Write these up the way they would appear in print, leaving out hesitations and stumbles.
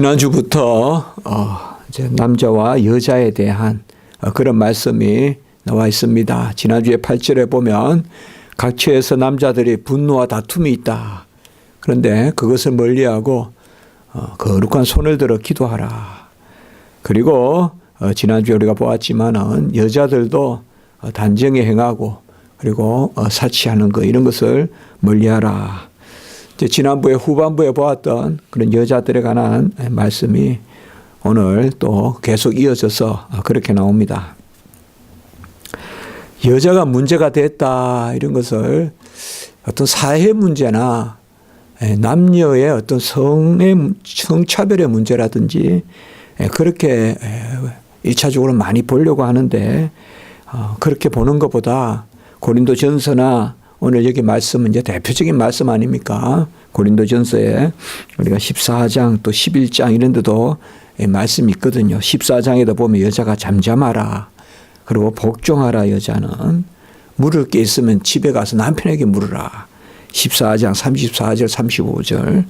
지난주부터 이제 남자와 여자에 대한 그런 말씀이 나와 있습니다. 지난주에 8절에 보면 각처에서 남자들이 분노와 다툼이 있다. 그런데 그것을 멀리하고 거룩한 손을 들어 기도하라. 그리고 지난주에 우리가 보았지만은 여자들도 단정에 행하고 그리고 사치하는 것 이런 것을 멀리하라. 이제 지난주에 후반부에 보았던 그런 여자들에 관한 말씀이 오늘 또 계속 이어져서 그렇게 나옵니다. 여자가 문제가 됐다 이런 것을 어떤 사회 문제나 남녀의 어떤 성차별의 문제라든지 그렇게 1차적으로 많이 보려고 하는데 그렇게 보는 것보다 고린도전서나 오늘 여기 말씀은 이제 대표적인 말씀 아닙니까? 고린도전서에 우리가 14장 또 11장 이런 데도 말씀이 있거든요. 14장에도 보면 여자가 잠잠하라. 그리고 복종하라. 여자는 물을 게 있으면 집에 가서 남편에게 물으라. 14장 34절 35절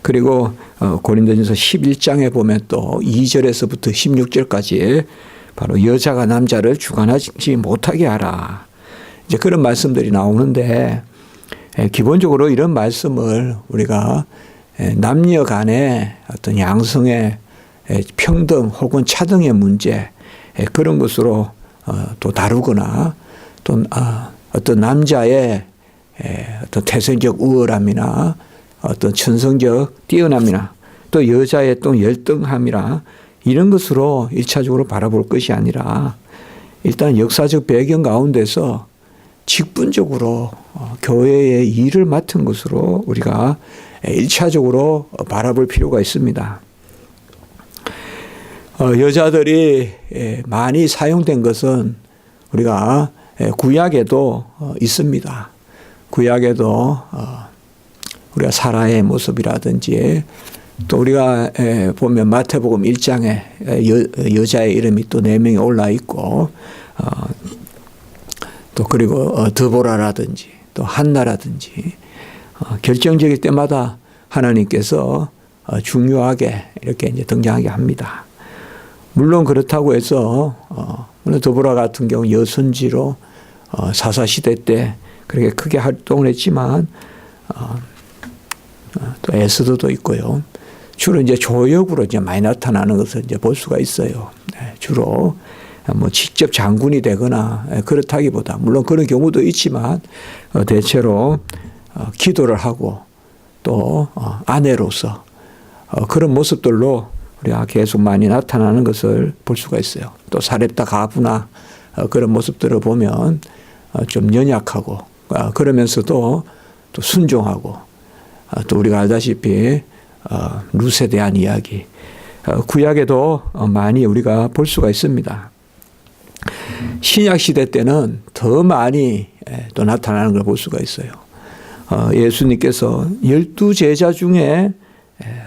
그리고 고린도전서 11장에 보면 또 2절에서부터 16절까지 바로 여자가 남자를 주관하지 못하게 하라. 이제 그런 말씀들이 나오는데 기본적으로 이런 말씀을 우리가 남녀 간의 어떤 양성의 평등 혹은 차등의 문제 그런 것으로 또 다루거나 또 어떤 남자의 어떤 태생적 우월함이나 어떤 천성적 뛰어남이나 또 여자의 또 열등함이나 이런 것으로 1차적으로 바라볼 것이 아니라 일단 역사적 배경 가운데서 직분적으로 교회의 일을 맡은 것으로 우리가 1차적으로 바라볼 필요가 있습니다. 여자들이 많이 사용된 것은 우리가 구약에도 있습니다. 구약에도 우리가 사라의 모습이라든지 또 우리가 보면 마태복음 1장에 여자의 이름이 또 4명이 올라 있고 또 그리고 드보라라든지 또 한나라든지 결정적일 때마다 하나님께서 중요하게 이렇게 이제 등장하게 합니다. 물론 그렇다고 해서 물론 드보라 같은 경우 여선지로 사사시대 때 그렇게 크게 활동을 했지만 또 에스더도 있고요. 주로 이제 조역으로 이제 많이 나타나는 것을 이제 볼 수가 있어요. 주로 뭐 직접 장군이 되거나 그렇다기보다 물론 그런 경우도 있지만 대체로 기도를 하고 또 아내로서 그런 모습들로 우리가 계속 많이 나타나는 것을 볼 수가 있어요. 또 사렙다 가부나 그런 모습들을 보면 좀 연약하고 그러면서도 또 순종하고 또 우리가 알다시피 룻에 대한 이야기 구약에도 많이 우리가 볼 수가 있습니다. 신약 시대 때는 더 많이 또 나타나는 걸 볼 수가 있어요. 예수님께서 12제자 중에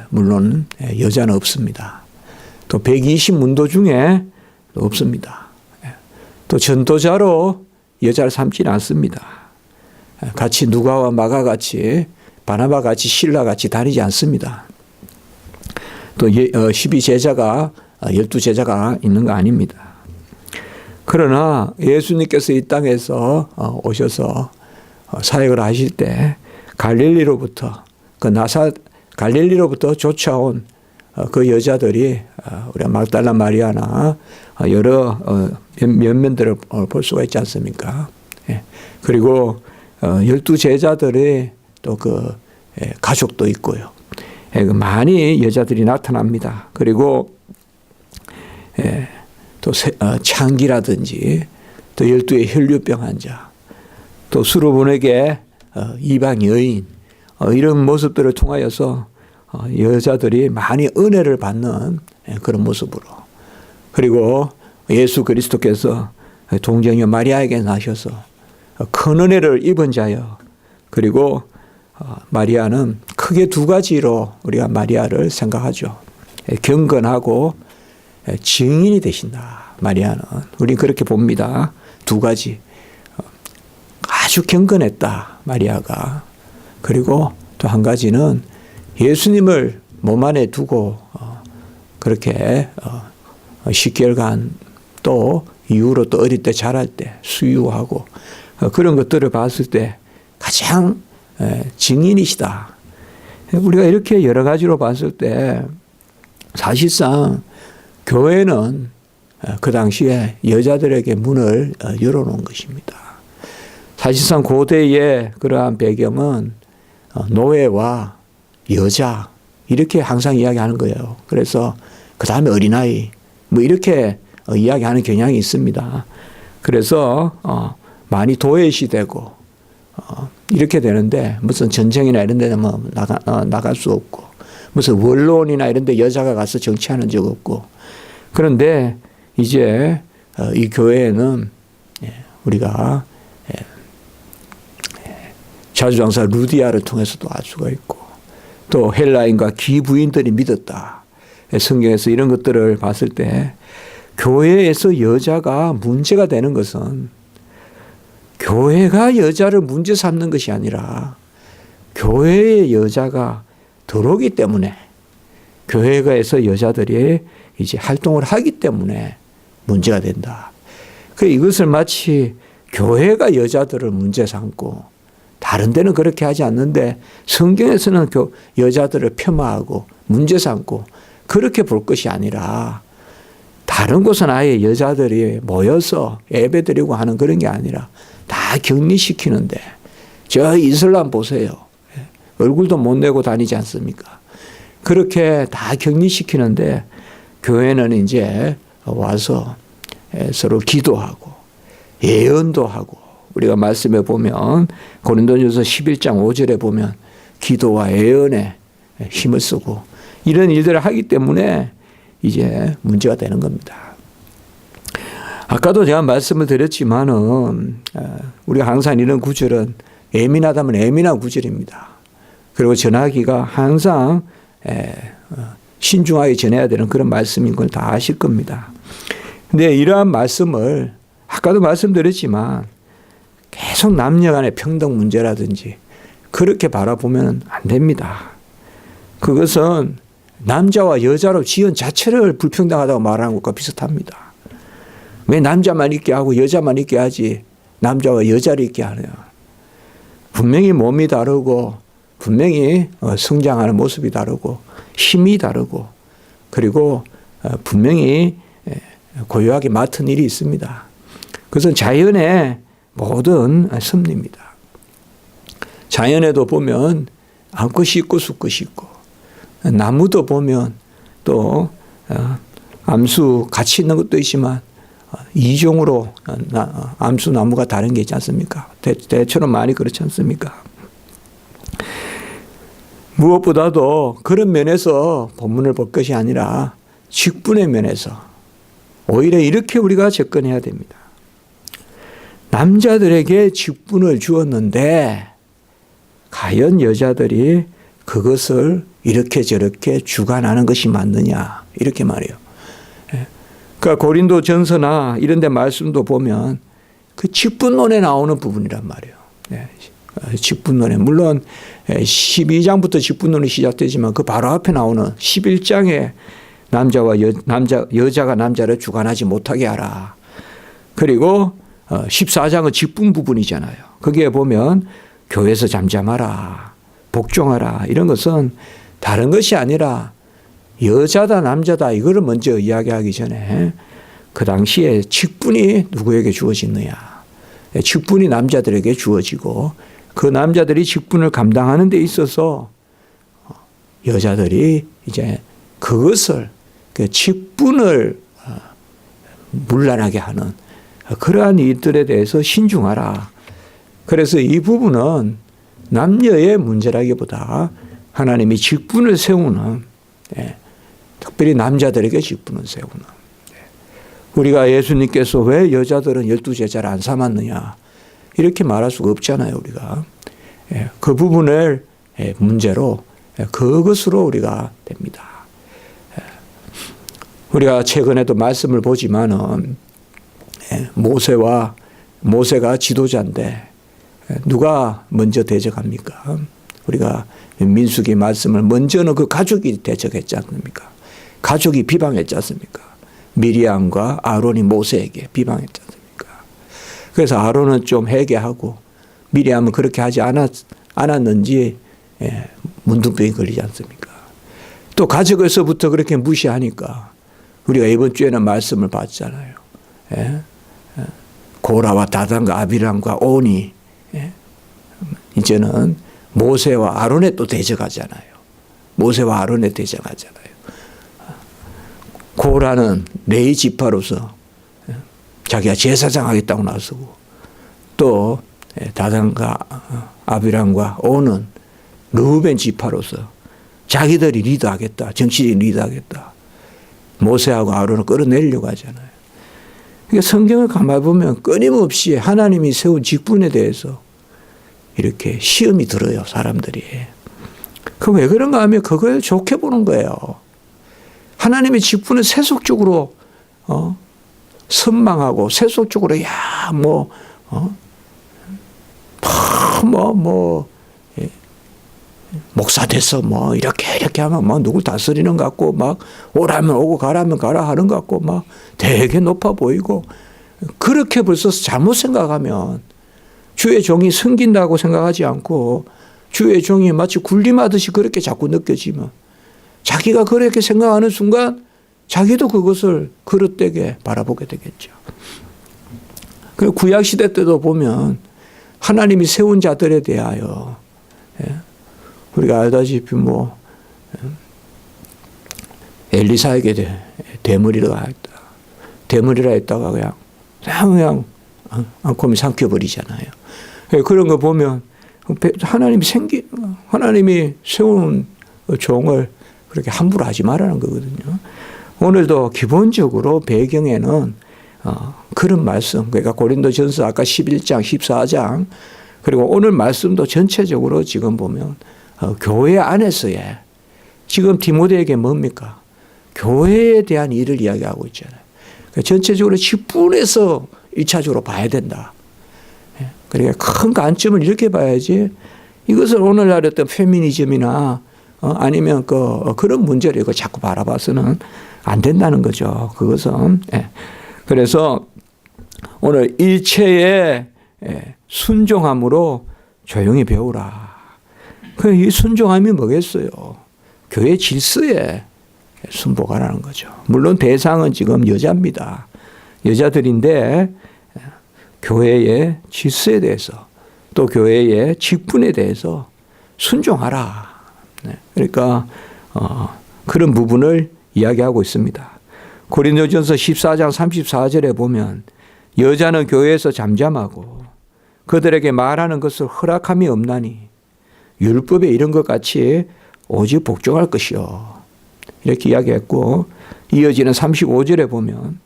물론 여자는 없습니다. 또 120문도 중에 없습니다. 또 전도자로 여자를 삼지는 않습니다. 같이 누가와 마가 같이 바나바 같이 실라 같이 다니지 않습니다. 또 12제자가 12제자가 있는 거 아닙니다. 그러나 예수님께서 이 땅에서 오셔서 사역을 하실 때 갈릴리로부터 갈릴리로부터 쫓아온 그 여자들이 우리가 막달라 마리아나 여러 면면들을 볼 수가 있지 않습니까? 그리고 12제자들의 또 그 가족도 있고요. 많이 여자들이 나타납니다. 그리고 또 창기라든지 또 12의 혈류병 환자 또 수로보내게 이방 여인 이런 모습들을 통하여서 여자들이 많이 은혜를 받는 그런 모습으로 그리고 예수 그리스도께서 동정녀 마리아에게 나셔서 큰 은혜를 입은 자여 그리고 마리아는 크게 두 가지로 우리가 마리아를 생각하죠. 경건하고 증인이 되신다. 마리아는 우리는 그렇게 봅니다. 두 가지 아주 경건했다. 마리아가. 그리고 또 한 가지는 예수님을 몸 안에 두고 그렇게 10개월간 또 이후로 또 어릴 때 자랄 때 수유하고 그런 것들을 봤을 때 가장 증인이시다. 우리가 이렇게 여러 가지로 봤을 때 사실상 교회는 그 당시에 여자들에게 문을 열어놓은 것입니다. 사실상 고대의 그러한 배경은 노예와 여자 이렇게 항상 이야기하는 거예요. 그래서 그 다음에 어린아이 뭐 이렇게 이야기하는 경향이 있습니다. 그래서 많이 도외시되고 이렇게 되는데 무슨 전쟁이나 이런 데는 뭐 나갈 수 없고 무슨 원로원이나 이런 데 여자가 가서 정치하는 적 없고 그런데 이제 이 교회에는 우리가 자주장사 루디아를 통해서도 알 수가 있고 또 헬라인과 기부인들이 믿었다. 성경에서 이런 것들을 봤을 때 교회에서 여자가 문제가 되는 것은 교회가 여자를 문제 삼는 것이 아니라 교회의 여자가 들어오기 때문에 교회에서 여자들이 이제 활동을 하기 때문에 문제가 된다. 이것을 마치 교회가 여자들을 문제 삼고 다른 데는 그렇게 하지 않는데 성경에서는 여자들을 폄하하고 문제 삼고 그렇게 볼 것이 아니라 다른 곳은 아예 여자들이 모여서 예배드리고 하는 그런 게 아니라 다 격리시키는데 저 이슬람 보세요. 얼굴도 못 내고 다니지 않습니까? 그렇게 다 격리시키는데 교회는 이제 와서 서로 기도하고 예언도 하고 우리가 말씀에 보면 고린도전서 11장 5절에 보면 기도와 예언에 힘을 쓰고 이런 일들을 하기 때문에 이제 문제가 되는 겁니다. 아까도 제가 말씀을 드렸지만은 우리가 항상 이런 구절은 예민하다면 예민한 구절입니다. 그리고 전하기가 항상 신중하게 전해야 되는 그런 말씀인 걸 다 아실 겁니다. 근데 이러한 말씀을 아까도 말씀드렸지만 계속 남녀 간의 평등 문제라든지 그렇게 바라보면 안 됩니다. 그것은 남자와 여자로 지은 자체를 불평등하다고 말하는 것과 비슷합니다. 왜 남자만 있게 하고 여자만 있게 하지 남자와 여자를 있게 하냐. 분명히 몸이 다르고 분명히 성장하는 모습이 다르고 힘이 다르고 그리고 분명히 고유하게 맡은 일이 있습니다. 그것은 자연의 모든 섭리입니다. 자연에도 보면 암컷이 있고 수컷이 있고 나무도 보면 또 암수 같이 있는 것도 있지만 이종으로 암수 나무가 다른 게 있지 않습니까? 대처럼 많이 그렇지 않습니까? 무엇보다도 그런 면에서 본문을 볼 것이 아니라 직분의 면에서 오히려 이렇게 우리가 접근해야 됩니다. 남자들에게 직분을 주었는데 과연 여자들이 그것을 이렇게 저렇게 주관하는 것이 맞느냐 이렇게 말해요. 그러니까 고린도 전서나 이런 데 말씀도 보면 그 직분론에 나오는 부분이란 말이에요. 직분론에 물론 12장부터 직분론이 시작되지만 그 바로 앞에 나오는 11장에 여자가 남자를 주관하지 못하게 하라. 그리고 14장은 직분 부분이잖아요. 거기에 보면 교회에서 잠잠하라, 복종하라 이런 것은 다른 것이 아니라 여자다 남자다 이거를 먼저 이야기하기 전에 그 당시에 직분이 누구에게 주어지느냐. 직분이 남자들에게 주어지고 그 남자들이 직분을 감당하는 데 있어서 여자들이 이제 그것을 그 직분을 문란하게 하는 그러한 일들에 대해서 신중하라. 그래서 이 부분은 남녀의 문제라기보다 하나님이 직분을 세우는 특별히 남자들에게 직분을 세우는 우리가 예수님께서 왜 여자들은 12제자를 안 삼았느냐 이렇게 말할 수가 없잖아요. 우리가 그 부분을 문제로 그것으로 우리가 됩니다. 우리가 최근에도 말씀을 보지만은 모세가 지도자인데 누가 먼저 대적합니까? 우리가 민수기 말씀을 먼저는 그 가족이 대적했지 않습니까? 가족이 비방했지 않습니까? 미리암과 아론이 모세에게 비방했지 않습니까? 그래서 아론은 좀 회개하고 미리암은 그렇게 하지 않았는지 문둥병이 걸리지 않습니까? 또 가족에서부터 그렇게 무시하니까 우리가 이번 주에는 말씀을 봤잖아요. 고라와 다단과 아비람과 온이 이제는 모세와 아론에 또 대적하잖아요. 모세와 아론에 대적하잖아요. 고라는 레위 지파로서 자기가 제사장 하겠다고 나서고 또 다단과 아비람과 온은 르우벤 지파로서 자기들이 리더하겠다. 정치적인 리더하겠다. 모세하고 아론을 끌어내려고 하잖아요. 그러니까 성경을 가만히 보면 끊임없이 하나님이 세운 직분에 대해서 이렇게 시험이 들어요, 사람들이. 그럼 왜 그런가 하면 그걸 좋게 보는 거예요. 하나님의 직분을 세속적으로 선망하고 세속적으로 목사 돼서 이렇게 하면 누굴 다스리는 것 같고 오라면 오고 가라면 가라 하는 것 같고 되게 높아 보이고 그렇게 벌써 잘못 생각하면 주의 종이 섬긴다고 생각하지 않고 주의 종이 마치 군림하듯이 그렇게 자꾸 느껴지면 자기가 그렇게 생각하는 순간 자기도 그것을 그릇되게 바라보게 되겠죠. 그리고 구약시대 때도 보면 하나님이 세운 자들에 대하여 우리가 알다시피 엘리사에게 대머리라 했다. 대머리라 했다가 그냥 안kom이 삼켜버리잖아요. 그런 거 보면 하나님이 세운 종을 그렇게 함부로 하지 말라는 거거든요. 오늘도 기본적으로 배경에는 그런 말씀, 그러니까 고린도전서 아까 11장, 14장 그리고 오늘 말씀도 전체적으로 지금 보면 교회 안에서의 지금 디모데에게 뭡니까? 교회에 대한 일을 이야기하고 있잖아요. 그러니까 전체적으로 직분에서 1차적으로 봐야 된다. 그러니까 큰 관점을 이렇게 봐야지 이것을 오늘날 어떤 페미니즘이나 아니면 그런 문제를 이거 자꾸 바라봐서는 안 된다는 거죠. 그것은. 그래서 오늘 일체의 순종함으로 조용히 배우라. 이 순종함이 뭐겠어요? 교회 질서에 순복하라는 거죠. 물론 대상은 지금 여자입니다. 여자들인데 교회의 질서에 대해서 또 교회의 직분에 대해서 순종하라. 그러니까 그런 부분을 이야기하고 있습니다. 고린도전서 14장 34절에 보면 여자는 교회에서 잠잠하고 그들에게 말하는 것을 허락함이 없나니 율법에 이런 것 같이 오직 복종할 것이요. 이렇게 이야기했고 이어지는 35절에 보면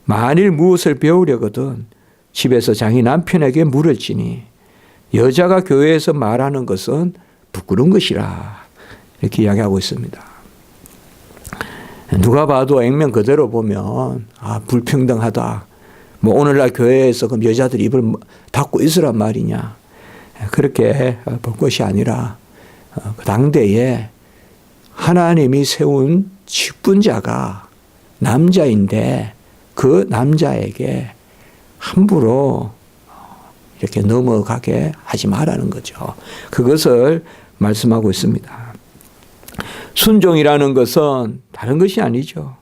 만일 무엇을 배우려거든 집에서 자기 남편에게 물을지니 여자가 교회에서 말하는 것은 부끄러운 것이라. 이렇게 이야기하고 있습니다. 누가 봐도 액면 그대로 보면 불평등하다. 오늘날 교회에서 그럼 여자들이 입을 닫고 있으란 말이냐. 그렇게 볼 것이 아니라 그 당대에 하나님이 세운 직분자가 남자인데 그 남자에게 함부로 이렇게 넘어가게 하지 말라는 거죠. 그것을 말씀하고 있습니다. 순종이라는 것은 다른 것이 아니죠.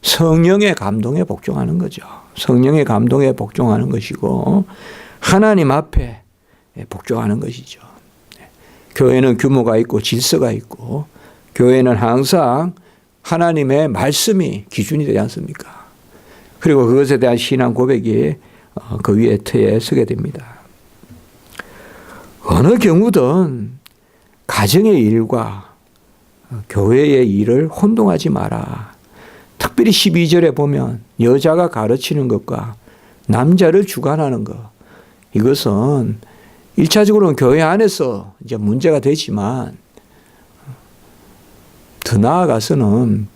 성령의 감동에 복종하는 거죠. 성령의 감동에 복종하는 것이고 하나님 앞에 복종하는 것이죠. 교회는 규모가 있고 질서가 있고 교회는 항상 하나님의 말씀이 기준이 되지 않습니까? 그리고 그것에 대한 신앙 고백이 그 위에 터에 서게 됩니다. 어느 경우든 가정의 일과 교회의 일을 혼동하지 마라. 특별히 12절에 보면 여자가 가르치는 것과 남자를 주관하는 것, 이것은 1차적으로는 교회 안에서 이제 문제가 되지만 더 나아가서는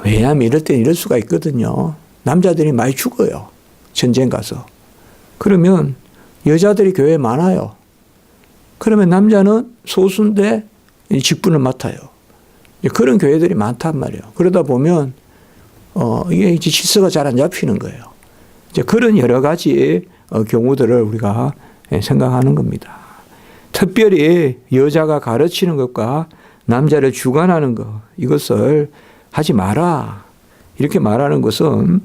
왜냐하면 이럴 때는 이럴 수가 있거든요. 남자들이 많이 죽어요. 전쟁 가서. 그러면 여자들이 교회에 많아요. 그러면 남자는 소수인데 직분을 맡아요. 그런 교회들이 많단 말이에요. 그러다 보면 이게 이제 질서가 잘 안 잡히는 거예요. 이제 그런 여러 가지 경우들을 우리가 생각하는 겁니다. 특별히 여자가 가르치는 것과 남자를 주관하는 것, 이것을 하지 마라. 이렇게 말하는 것은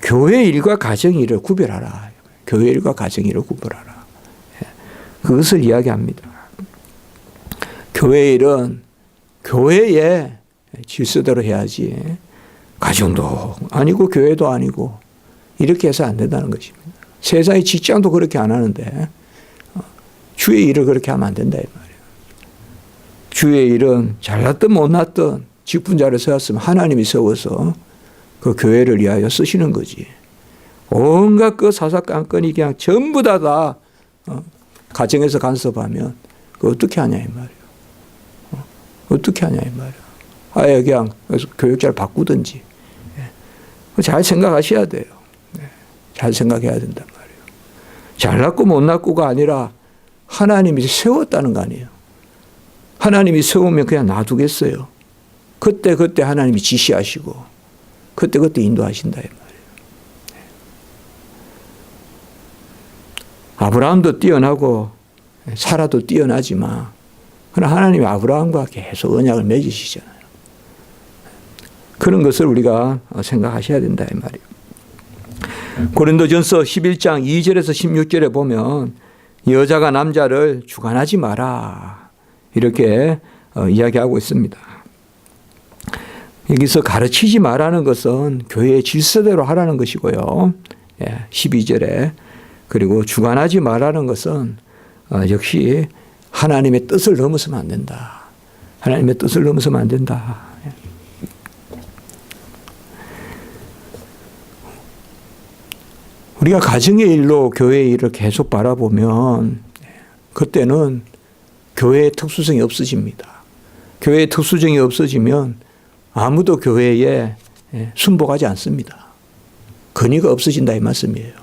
교회 일과 가정 일을 구별하라. 교회 일과 가정 일을 구별하라. 그것을 이야기합니다. 교회 일은 교회의 질서대로 해야지 가정도 아니고 교회도 아니고 이렇게 해서 안 된다는 것입니다. 세상의 직장도 그렇게 안 하는데 주의 일을 그렇게 하면 안 된다 이 말이에요. 주의 일은 잘났든 못났든 직분자를 세웠으면 하나님이 세워서 그 교회를 위하여 쓰시는 거지. 온갖 그 사사건건이 그냥 전부 다 가정에서 간섭하면 그 어떻게 하냐 이 말이에요. 어떻게 하냐 이 말이에요. 아예 그냥 교육자를 바꾸든지. 잘 생각하셔야 돼요. 잘 생각해야 된단 말이에요. 잘났고 못났고가 아니라 하나님이 세웠다는 거 아니에요. 하나님이 세우면 그냥 놔두겠어요. 그때 하나님이 지시하시고 그때 인도하신다 이 말이에요. 아브라함도 뛰어나고 사라도 뛰어나지만 그러나 하나님이 아브라함과 계속 언약을 맺으시잖아요. 그런 것을 우리가 생각하셔야 된다 이 말이에요. 고린도전서 11장 2절에서 16절에 보면 여자가 남자를 주관하지 마라 이렇게 이야기하고 있습니다. 여기서 가르치지 말라는 것은 교회의 질서대로 하라는 것이고요. 12절에 그리고 주관하지 말라는 것은 역시 하나님의 뜻을 넘어서면 안 된다. 하나님의 뜻을 넘어서면 안 된다. 우리가 가정의 일로 교회의 일을 계속 바라보면 그때는 교회의 특수성이 없어집니다. 교회의 특수성이 없어지면 아무도 교회에 순복하지 않습니다. 근위가 없어진다 이 말씀이에요.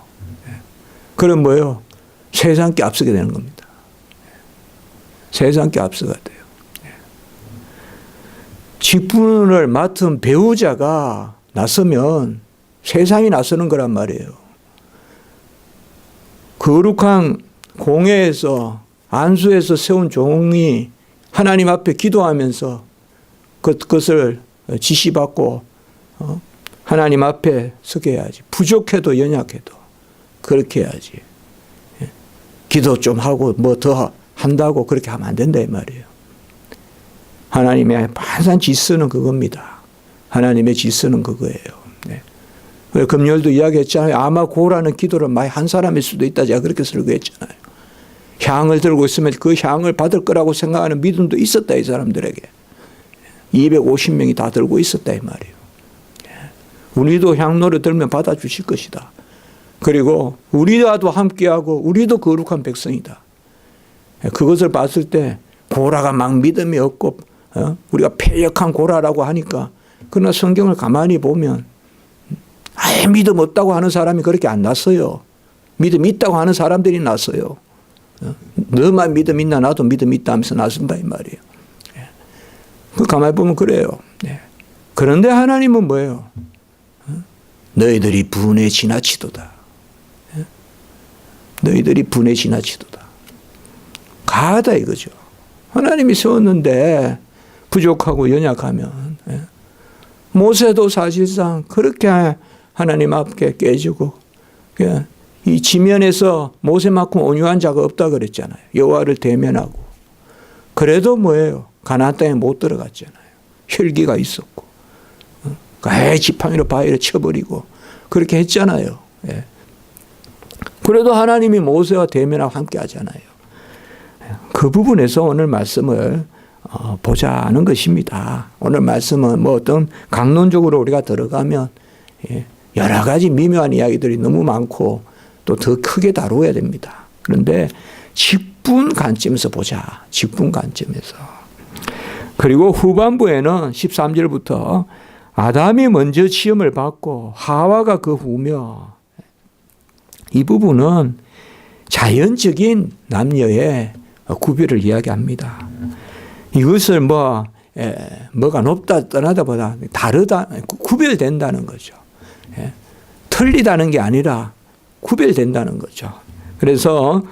그럼 뭐예요? 세상께 앞서게 되는 겁니다. 세상께 앞서가 돼요. 직분을 맡은 배우자가 나서면 세상이 나서는 거란 말이에요. 거룩한 공회에서 안수에서 세운 종이 하나님 앞에 기도하면서 그것을 지시받고 하나님 앞에 서게 해야지. 부족해도 연약해도 그렇게 해야지. 기도 좀 하고 뭐 더 한다고 그렇게 하면 안 된다 이 말이에요. 하나님의 항상 질서는 그겁니다. 하나님의 질서는 그거예요. 금요일도 이야기했잖아요. 아마 고라는 기도를 많이 한 사람일 수도 있다. 제가 그렇게 설교했잖아요. 향을 들고 있으면 그 향을 받을 거라고 생각하는 믿음도 있었다. 이 사람들에게. 250명이 다 들고 있었다 이 말이에요. 우리도 향로를 들면 받아주실 것이다. 그리고 우리와도 함께하고 우리도 거룩한 백성이다. 그것을 봤을 때 고라가 막 믿음이 없고 우리가 패역한 고라라고 하니까 그러나 성경을 가만히 보면 아예 믿음 없다고 하는 사람이 그렇게 안 났어요. 믿음 있다고 하는 사람들이 났어요. 너만 믿음 있나 나도 믿음 있다 하면서 나선다 이 말이에요. 그 가만히 보면 그래요. 그런데 하나님은 뭐예요? 너희들이 분에 지나치도다. 너희들이 분에 지나치도다. 가하다 이거죠. 하나님이 세웠는데 부족하고 연약하면 모세도 사실상 그렇게 하나님 앞에 깨지고 이 지면에서 모세만큼 온유한 자가 없다 그랬잖아요. 여호와를 대면하고. 그래도 뭐예요? 가나안 땅에 못 들어갔잖아요. 혈기가 있었고. 아예 지팡이로 바위를 쳐버리고 그렇게 했잖아요. 그래도 하나님이 모세와 대면하고 함께 하잖아요. 그 부분에서 오늘 말씀을 보자는 것입니다. 오늘 말씀은 뭐 어떤 강론적으로 우리가 들어가면 여러 가지 미묘한 이야기들이 너무 많고 또 더 크게 다루어야 됩니다. 그런데 직분 관점에서 보자. 직분 관점에서. 그리고 후반부에는 13절부터 아담이 먼저 시험을 받고 하와가 그 후며 이 부분은 자연적인 남녀의 구별을 이야기합니다. 이것을 뭐 뭐가 높다 떠나다보다 다르다, 구별된다는 거죠. 틀리다는 게 아니라 구별된다는 거죠. 그래서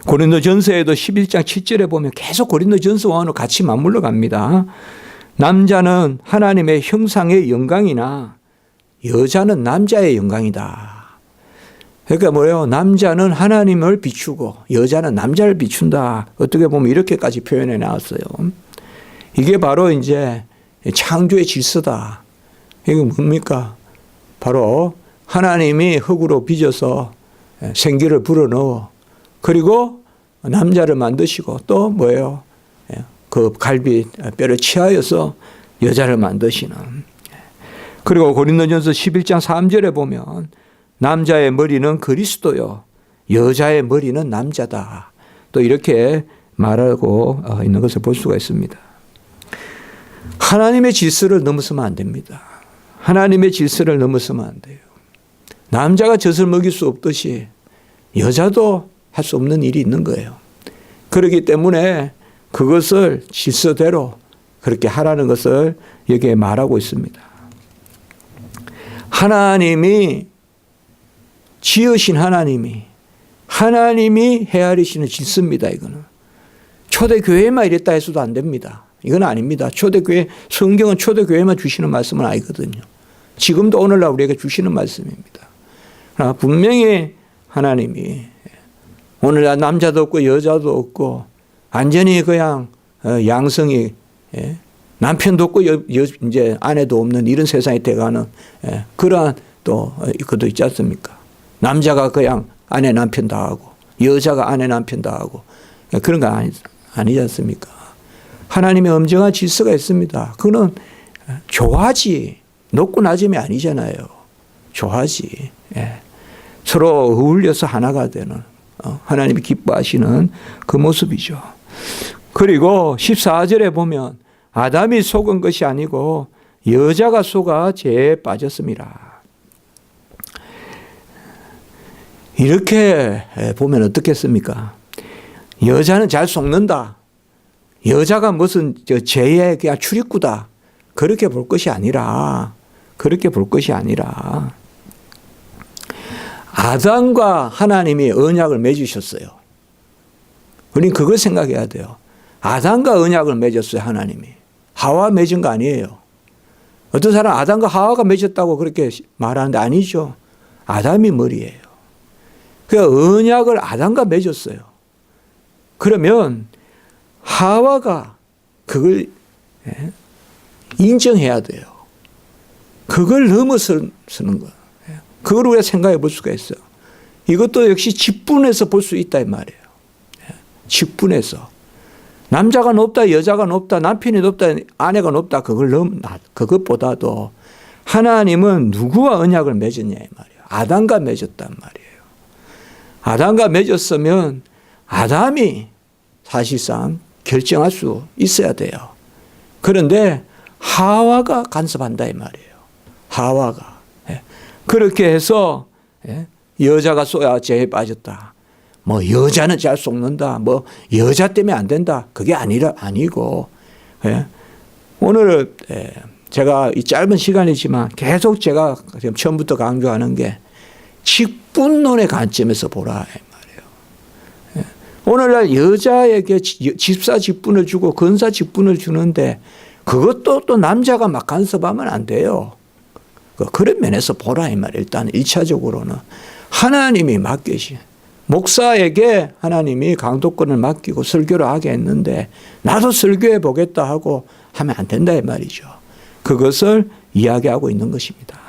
고린도전서에도 11장 7절에 보면 계속 고린도전서와는 같이 맞물러 갑니다. 남자는 하나님의 형상의 영광이나 여자는 남자의 영광이다. 그러니까 뭐예요? 남자는 하나님을 비추고 여자는 남자를 비춘다. 어떻게 보면 이렇게까지 표현해 나왔어요. 이게 바로 이제 창조의 질서다. 이게 뭡니까? 바로 하나님이 흙으로 빚어서 생기를 불어넣어 그리고 남자를 만드시고 또 뭐예요? 그 갈비뼈를 취하여서 여자를 만드시는. 그리고 고린도전서 11장 3절에 보면 남자의 머리는 그리스도요, 여자의 머리는 남자다. 또 이렇게 말하고 있는 것을 볼 수가 있습니다. 하나님의 질서를 넘어서면 안 됩니다. 하나님의 질서를 넘어서면 안 돼요. 남자가 젖을 먹일 수 없듯이 여자도 할 수 없는 일이 있는 거예요. 그렇기 때문에 그것을 질서대로 그렇게 하라는 것을 여기에 말하고 있습니다. 하나님이 지으신 하나님이 헤아리시는 질서입니다. 이거는 초대교회만 이랬다 해서도 안 됩니다. 이건 아닙니다. 초대교회, 성경은 초대교회만 주시는 말씀은 아니거든요. 지금도 오늘날 우리에게 주시는 말씀입니다. 그러나 분명히 하나님이 오늘날 남자도 없고 여자도 없고 완전히 그냥 양성이 남편도 없고 이제 아내도 없는 이런 세상이 돼가는 그러한 또 그것도 있지 않습니까? 남자가 그냥 아내 남편 다 하고 여자가 아내 남편 다 하고 그런 거 아니지 않습니까? 하나님의 엄정한 질서가 있습니다. 그거는 좋아하지 높고 낮음이 아니잖아요. 좋아하지. 서로 어울려서 하나가 되는 하나님이 기뻐하시는 그 모습이죠. 그리고 14절에 보면 아담이 속은 것이 아니고 여자가 속아 죄에 빠졌습니다. 이렇게 보면 어떻겠습니까? 여자는 잘 속는다. 여자가 무슨 죄의 그냥 출입구다. 그렇게 볼 것이 아니라 아담과 하나님이 언약을 맺으셨어요. 우리는 그걸 생각해야 돼요. 아담과 언약을 맺었어요, 하나님이. 하와 맺은 거 아니에요. 어떤 사람 아담과 하와가 맺었다고 그렇게 말하는데 아니죠. 아담이 머리예요. 그 언약을 아담과 맺었어요. 그러면 하와가 그걸 인정해야 돼요. 그걸 넘어서는 거예요. 그걸 우리가 생각해 볼 수가 있어요. 이것도 역시 직분에서 볼 수 있다 이 말이에요. 직분에서. 남자가 높다, 여자가 높다, 남편이 높다, 아내가 높다, 그것보다도 하나님은 누구와 언약을 맺었냐 이 말이에요. 아담과 맺었단 말이에요. 아담과 맺었으면 아담이 사실상 결정할 수 있어야 돼요. 그런데 하와가 간섭한다 이 말이에요. 하와가. 그렇게 해서 여자가 쏘야 죄에 빠졌다. 뭐 여자는 잘 속는다. 뭐 여자 때문에 안 된다. 그게 아니고 오늘 제가 이 짧은 시간이지만 계속 제가 지금 처음부터 강조하는 게 직분론의 관점에서 보라 이 말이에요. 오늘날 여자에게 집사 직분을 주고 건사 직분을 주는데 그것도 또 남자가 막 간섭하면 안 돼요. 그런 면에서 보라 이 말이에요. 일단 1차적으로는 하나님이 맡기신 목사에게 하나님이 강도권을 맡기고 설교를 하게 했는데 나도 설교해 보겠다 하고 하면 안 된다 이 말이죠. 그것을 이야기하고 있는 것입니다.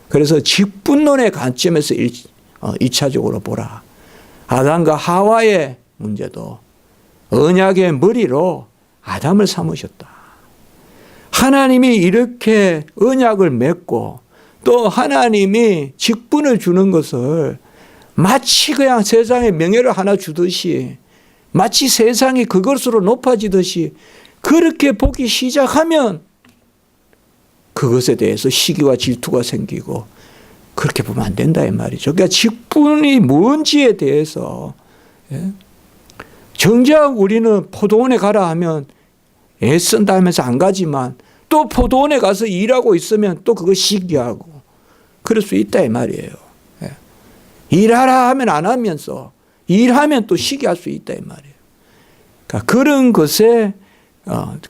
그래서 직분론의 관점에서 1차적으로 보라. 아담과 하와의 문제도 언약의 머리로 아담을 삼으셨다. 하나님이 이렇게 언약을 맺고 또 하나님이 직분을 주는 것을 마치 그냥 세상에 명예를 하나 주듯이 마치 세상이 그것으로 높아지듯이 그렇게 보기 시작하면 그것에 대해서 시기와 질투가 생기고 그렇게 보면 안 된다 이 말이죠. 그러니까 직분이 뭔지에 대해서 정작 우리는 포도원에 가라 하면 애쓴다 하면서 안 가지만 또 포도원에 가서 일하고 있으면 또 그거 시기하고 그럴 수 있다 이 말이에요. 일하라 하면 안 하면서 일하면 또 시기할 수 있다 이 말이에요. 그러니까 그런 것에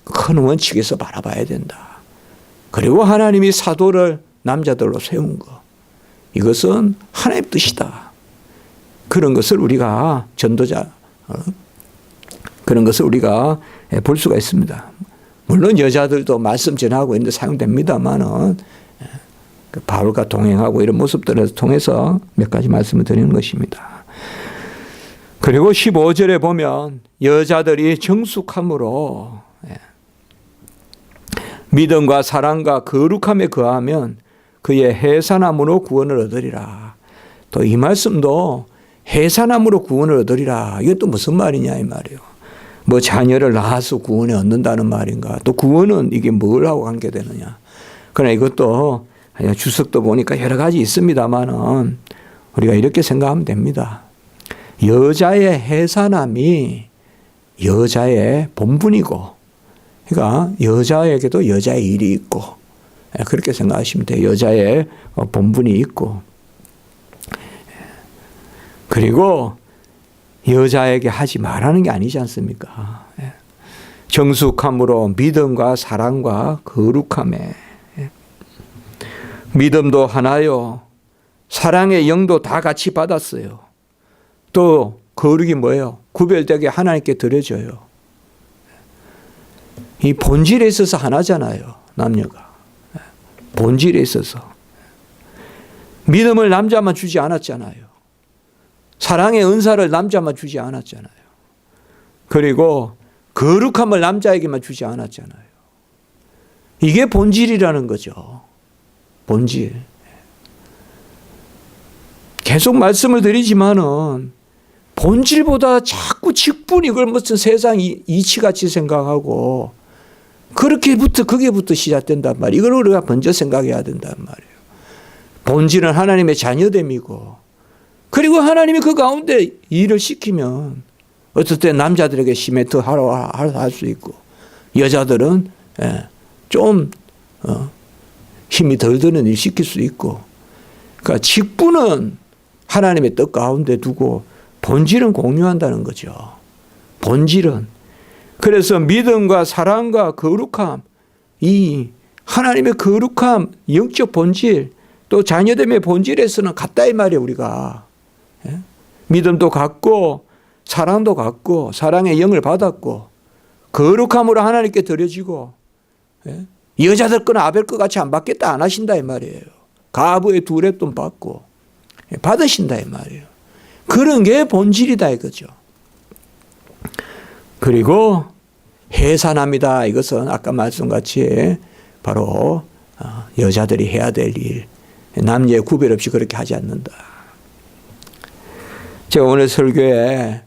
큰 원칙에서 바라봐야 된다. 그리고 하나님이 사도를 남자들로 세운 것, 이것은 하나님의 뜻이다. 그런 것을 우리가 전도자, 그런 것을 우리가 볼 수가 있습니다. 물론 여자들도 말씀 전하고 있는데 사용됩니다만은 바울과 동행하고 이런 모습들을 통해서 몇 가지 말씀을 드리는 것입니다. 그리고 15절에 보면 여자들이 정숙함으로 믿음과 사랑과 거룩함에 거하면 그의 해산함으로 구원을 얻으리라. 또 이 말씀도 해산함으로 구원을 얻으리라. 이게 또 무슨 말이냐 이 말이에요. 뭐 자녀를 낳아서 구원을 얻는다는 말인가. 또 구원은 이게 뭘하고 관계되느냐. 그러나 이것도 주석도 보니까 여러 가지 있습니다만은 우리가 이렇게 생각하면 됩니다. 여자의 해산함이 여자의 본분이고, 그러니까 여자에게도 여자의 일이 있고, 그렇게 생각하시면 돼요. 여자의 본분이 있고, 그리고 여자에게 하지 말라는 게 아니지 않습니까? 정숙함으로 믿음과 사랑과 거룩함에, 믿음도 하나요, 사랑의 영도 다 같이 받았어요. 또 거룩이 뭐예요? 구별되게 하나님께 드려져요. 이 본질에 있어서 하나잖아요, 남녀가. 본질에 있어서. 믿음을 남자만 주지 않았잖아요. 사랑의 은사를 남자만 주지 않았잖아요. 그리고 거룩함을 남자에게만 주지 않았잖아요. 이게 본질이라는 거죠. 본질. 계속 말씀을 드리지만은 본질보다 자꾸 직분 이걸 무슨 세상 이치같이 생각하고 그게부터 시작된단 말이에요. 이걸 우리가 먼저 생각해야 된단 말이에요. 본질은 하나님의 자녀됨이고, 그리고 하나님이 그 가운데 일을 시키면 어떨 때 남자들에게 시멘트 하러 할 수 있고, 여자들은 좀 힘이 덜 드는 일 시킬 수 있고, 그러니까 직분은 하나님의 뜻 가운데 두고 본질은 공유한다는 거죠. 본질은. 그래서 믿음과 사랑과 거룩함, 이 하나님의 거룩함, 영적 본질, 또 자녀됨의 본질에서는 같다 이 말이에요, 우리가. 믿음도 같고, 사랑도 같고, 사랑의 영을 받았고, 거룩함으로 하나님께 드려지고, 여자들 거나 아벨 거 같이 안 받겠다 안 하신다 이 말이에요. 가부의 두 랩돈 받고, 받으신다 이 말이에요. 그런 게 본질이다 이거죠. 그리고 해산합니다. 이것은 아까 말씀같이 바로 여자들이 해야 될 일, 남녀의 구별 없이 그렇게 하지 않는다. 제가 오늘 설교에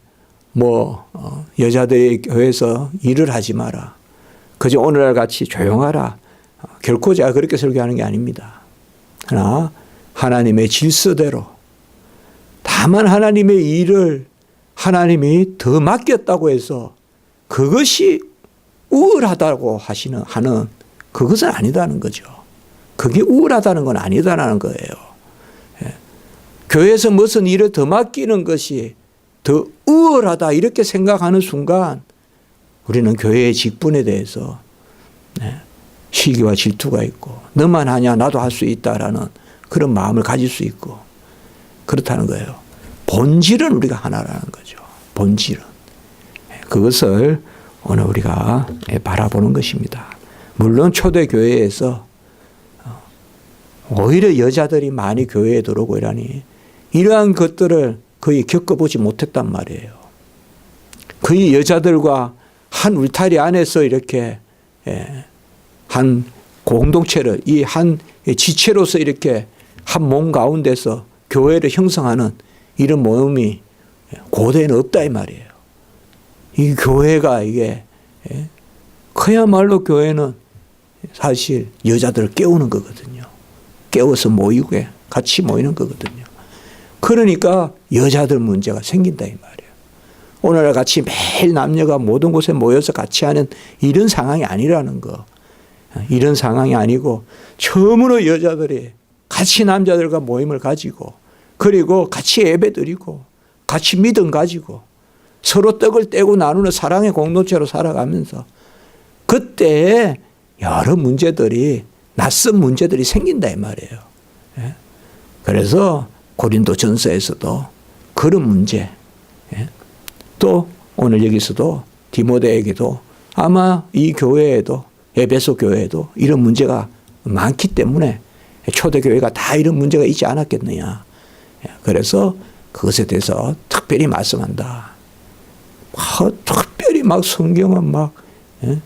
여자들이 교회에서 일을 하지 마라, 그저 오늘날 같이 조용하라, 결코 제가 그렇게 설교하는 게 아닙니다. 그러나 하나님의 질서대로, 다만 하나님의 일을 하나님이 더 맡겼다고 해서 그것이 우월하다고 하는 그것은 아니다는 거죠. 그게 우월하다는 건 아니다라는 거예요. 교회에서 무슨 일을 더 맡기는 것이 더 우월하다 이렇게 생각하는 순간 우리는 교회의 직분에 대해서 시기와 질투가 있고, 너만 하냐 나도 할 수 있다라는 그런 마음을 가질 수 있고 그렇다는 거예요. 본질은 우리가 하나라는 거죠. 본질은. 그것을 오늘 우리가 바라보는 것입니다. 물론 초대교회에서 오히려 여자들이 많이 교회에 들어오고 이러니 이러한 것들을 거의 겪어보지 못했단 말이에요. 거의 여자들과 한 울타리 안에서 이렇게 한 공동체를, 이 한 지체로서 이렇게 한 몸 가운데서 교회를 형성하는 이런 모임이 고대에는 없다 이 말이에요. 이 교회가 이게 그야말로 교회는 사실 여자들을 깨우는 거거든요. 깨워서 모이게 같이 모이는 거거든요. 그러니까 여자들 문제가 생긴다 이 말이에요. 오늘날 같이 매일 남녀가 모든 곳에 모여서 같이 하는 이런 상황이 아니라는 거. 이런 상황이 아니고 처음으로 여자들이 같이 남자들과 모임을 가지고 그리고 같이 예배드리고 같이 믿음 가지고 서로 떡을 떼고 나누는 사랑의 공동체로 살아가면서 그때 여러 문제들이 낯선 문제들이 생긴다 이 말이에요. 그래서 고린도 전서에서도 그런 문제 또 오늘 여기서도 디모데에게도 아마 이 교회에도 에베소 교회에도 이런 문제가 많기 때문에 초대교회가 다 이런 문제가 있지 않았겠느냐. 그래서 그것에 대해서 특별히 말씀한다. 특별히 막 성경은 막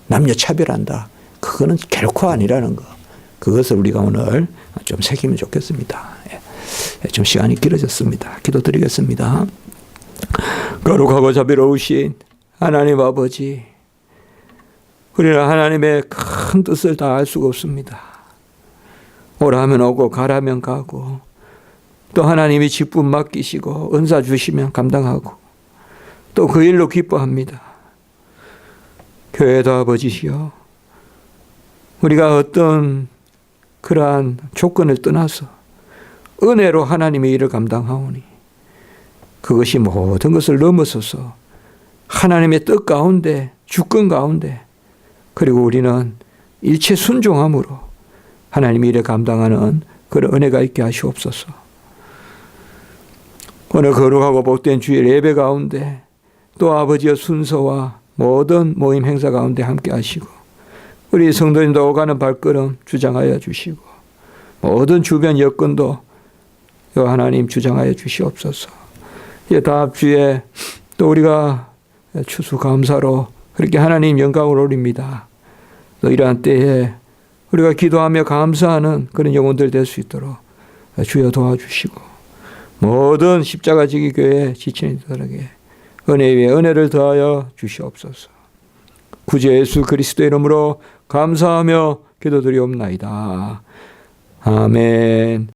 남녀 차별한다. 그거는 결코 아니라는 거. 그것을 우리가 오늘 좀 새기면 좋겠습니다. 좀 시간이 길어졌습니다. 기도드리겠습니다. 거룩하고 자비로우신 하나님 아버지, 우리는 하나님의 큰 뜻을 다 알 수가 없습니다. 오라면 오고 가라면 가고 또 하나님이 직분 맡기시고 은사 주시면 감당하고 또 그 일로 기뻐합니다. 교회도 아버지시여, 우리가 어떤 그러한 조건을 떠나서 은혜로 하나님의 일을 감당하오니 그것이 모든 것을 넘어서서 하나님의 뜻 가운데 주권 가운데 그리고 우리는 일체 순종함으로 하나님의 일을 감당하는 그런 은혜가 있게 하시옵소서. 오늘 거룩하고 복된 주일 예배 가운데 또 아버지의 순서와 모든 모임 행사 가운데 함께 하시고 우리 성도님도 오가는 발걸음 주장하여 주시고 모든 주변 여건도 하나님 주장하여 주시옵소서. 다음 주에 또 우리가 추수감사로 그렇게 하나님 영광을 올립니다. 또 이러한 때에 우리가 기도하며 감사하는 그런 영혼들 될 수 있도록 주여 도와주시고 모든 십자가 지기 교회 지치는 이들에게 은혜 위에 은혜를 더하여 주시옵소서. 구주 예수 그리스도의 이름으로 감사하며 기도드리옵나이다. 아멘.